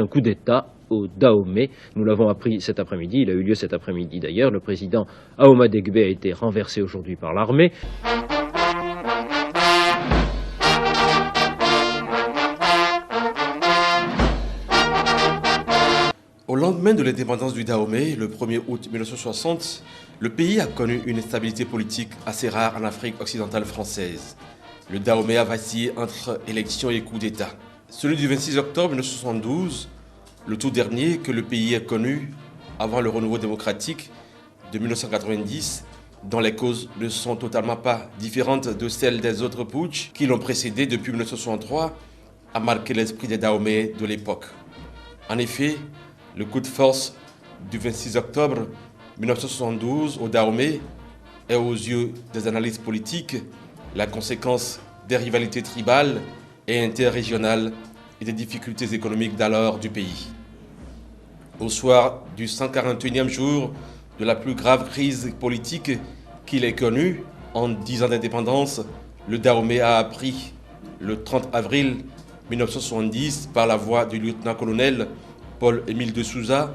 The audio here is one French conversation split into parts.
un coup d'État au Dahomey. Nous l'avons appris cet après-midi, il a eu lieu cet après-midi d'ailleurs. Le président Ahoma Degbe a été renversé aujourd'hui par l'armée. Au lendemain de l'indépendance du Dahomey, le 1er août 1960, le pays a connu une instabilité politique assez rare en Afrique occidentale française. Le Dahomey a vacillé entre élections et coups d'État. Celui du 26 octobre 1972, le tout dernier que le pays a connu avant le renouveau démocratique de 1990, dont les causes ne sont totalement pas différentes de celles des autres putschs qui l'ont précédé depuis 1963, a marqué l'esprit des Dahomeyens de l'époque. En effet, le coup de force du 26 octobre 1972 au Dahomey est aux yeux des analystes politiques la conséquence des rivalités tribales et interrégionales et des difficultés économiques d'alors du pays. Au soir du 141e jour de la plus grave crise politique qu'il ait connue en 10 ans d'indépendance, le Dahomey a appris le 30 avril 1970 par la voix du lieutenant-colonel Paul-Émile de Souza,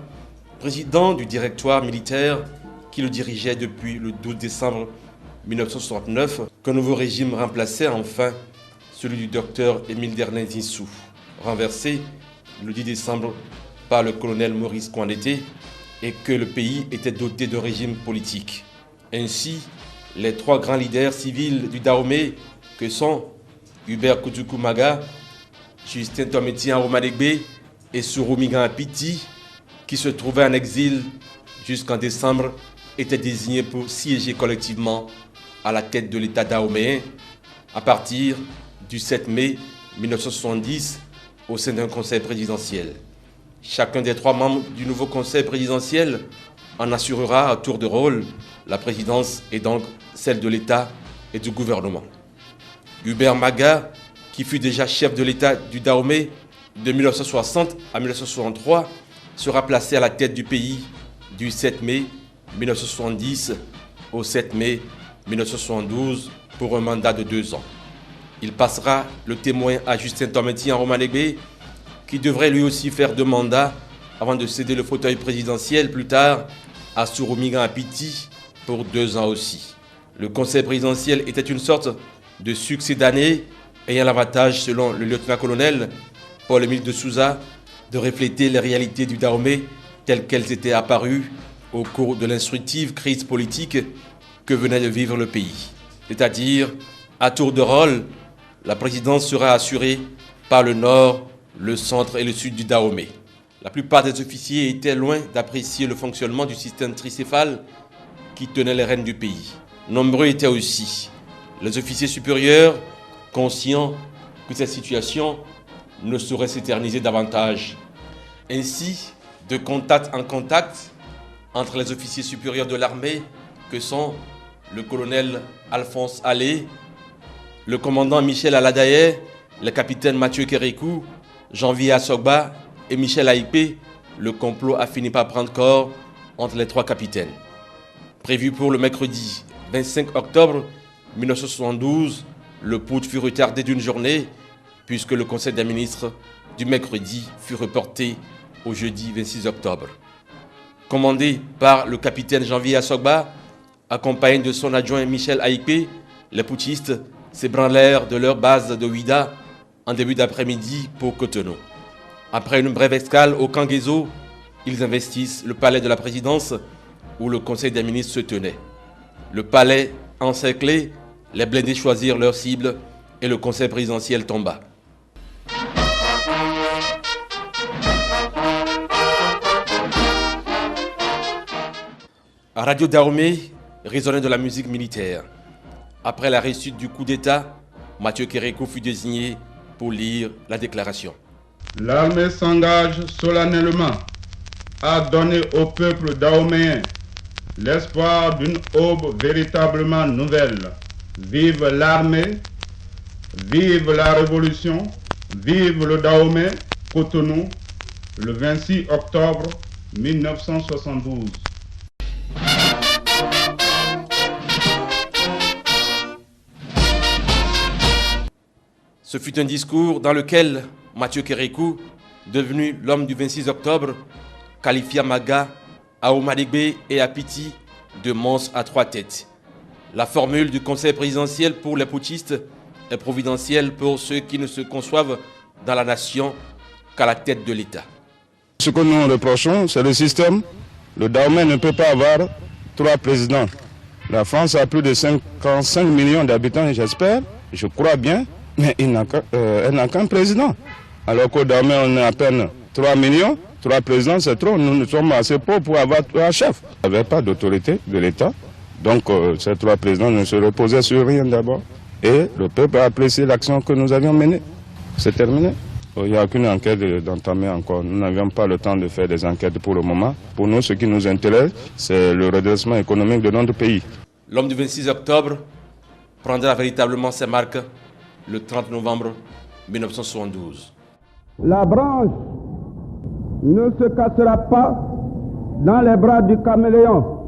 président du directoire militaire qui le dirigeait depuis le 12 décembre 1969, qu'un nouveau régime remplaçait enfin celui du docteur Émile Derlin Zissou, renversé le 10 décembre par le colonel Maurice Kouandété, et que le pays était doté d'un régime politique. Ainsi, les trois grands leaders civils du Dahomey, que sont Hubert Koutoukou Maga, Justin Tometi Ahoma Degbe et Souroumigan Apiti, qui se trouvaient en exil jusqu'en décembre, étaient désignés pour siéger collectivement à la tête de l'État dahoméen à partir du 7 mai 1970 au sein d'un conseil présidentiel. Chacun des trois membres du nouveau conseil présidentiel en assurera à tour de rôle la présidence et donc celle de l'État et du gouvernement. Hubert Maga, qui fut déjà chef de l'État du Dahomey de 1960 à 1963, sera placé à la tête du pays du 7 mai 1970 au 7 mai 1972 pour un mandat de 2 ans. Il passera le témoin à Justin Tometi Ahoma Degbe, qui devrait lui aussi faire 2 mandats avant de céder le fauteuil présidentiel plus tard à Souroumigan Apiti pour 2 ans aussi. Le conseil présidentiel était une sorte de succédané ayant l'avantage, selon le lieutenant-colonel Paul-Émile de Souza, de refléter les réalités du Dahomey telles qu'elles étaient apparues au cours de l'instructive crise politique que venait de vivre le pays. C'est-à-dire, à tour de rôle, la présidence sera assurée par le nord, le centre et le sud du Dahomey. La plupart des officiers étaient loin d'apprécier le fonctionnement du système tricéphale qui tenait les rênes du pays. Nombreux étaient aussi les officiers supérieurs, conscients que cette situation ne saurait s'éterniser davantage. Ainsi, de contact en contact, entre les officiers supérieurs de l'armée, que sont le colonel Alphonse Allé, le commandant Michel Aladaye, le capitaine Mathieu Kérékou, Janvier Assogba et Michel Aïpé, le complot a fini par prendre corps entre les 3 capitaines. Prévu pour le mercredi 25 octobre 1972, le putsch fut retardé d'une journée puisque le conseil des ministres du mercredi fut reporté au jeudi 26 octobre. Commandé par le capitaine Janvier Assogba, accompagné de son adjoint Michel Aïpé, les putschistes s'ébranlèrent de leur base de Ouida en début d'après-midi pour Cotonou. Après une brève escale au Kangezo, ils investissent le palais de la présidence où le conseil des ministres se tenait. Le palais encerclé, les blindés choisirent leur cible et le conseil présidentiel tomba. À Radio Dahomey résonnait de la musique militaire. Après la réussite du coup d'État, Mathieu Kérékou fut désigné pour lire la déclaration. L'armée s'engage solennellement à donner au peuple dahoméen l'espoir d'une aube véritablement nouvelle. Vive l'armée, vive la révolution, vive le Dahomey, Cotonou, le 26 octobre 1972. Ce fut un discours dans lequel Mathieu Kérékou devenu l'homme du 26 octobre, qualifia Maga, Ahoma Degbe et Apiti de monstres à 3 têtes. La formule du conseil présidentiel pour les putschistes est providentielle pour ceux qui ne se conçoivent dans la nation qu'à la tête de l'État. Ce que nous reprochons, c'est le système. Le Dahomey ne peut pas avoir 3 présidents. La France a plus de 55 millions d'habitants, j'espère, je crois bien, mais elle n'a qu'un président. Alors qu'au Dahomey, on est à peine 3 millions, 3 présidents, c'est trop. Nous sommes assez pauvres pour avoir 3 chefs. Il n'y avait pas d'autorité de l'État. Donc ces 3 présidents ne se reposaient sur rien d'abord. Et le peuple a apprécié l'action que nous avions menée. C'est terminé. Il n'y a aucune enquête d'entamer encore. Nous n'avions pas le temps de faire des enquêtes pour le moment. Pour nous, ce qui nous intéresse, c'est le redressement économique de notre pays. L'homme du 26 octobre prendra véritablement ses marques le 30 novembre 1972. La branche ne se cassera pas dans les bras du caméléon.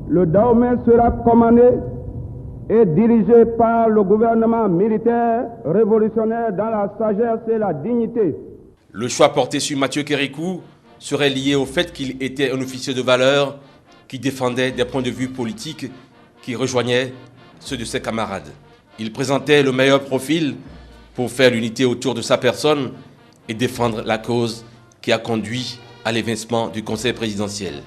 Le Dahomey sera commandé et dirigé par le gouvernement militaire révolutionnaire dans la sagesse et la dignité. Le choix porté sur Mathieu Kérékou serait lié au fait qu'il était un officier de valeur qui défendait des points de vue politiques qui rejoignaient ceux de ses camarades. Il présentait le meilleur profil pour faire l'unité autour de sa personne et défendre la cause qui a conduit à l'évincement du conseil présidentiel.